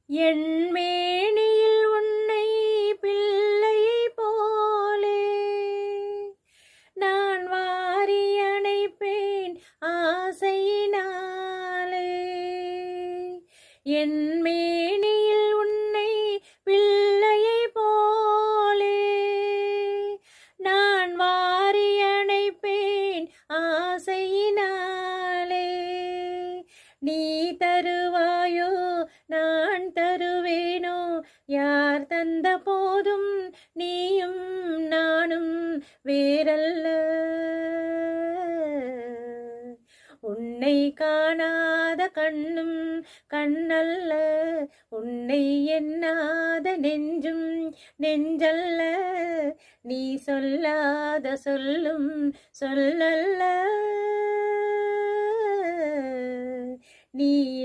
என் மேனியில் உன்னை பிள்ளையைப் போலே நான் வாரி அணைப்பேன் ஆசையினாலே. என் மேனியில் உன்னை பிள்ளையைப் போலே நான் வாரி அணைப்பேன் ஆசையினாலே. நீ தருவாயோ நான் தருவேனோ, யார் தந்த போதும் நீயும் நானும் வேறல்ல. உன்னை காணாத கண்ணும் கண்ணல்ல, உன்னை எண்ணாத நெஞ்சும் நெஞ்சல்ல. நீ சொல்லாத சொல்லும் சொல்லல்ல. நீ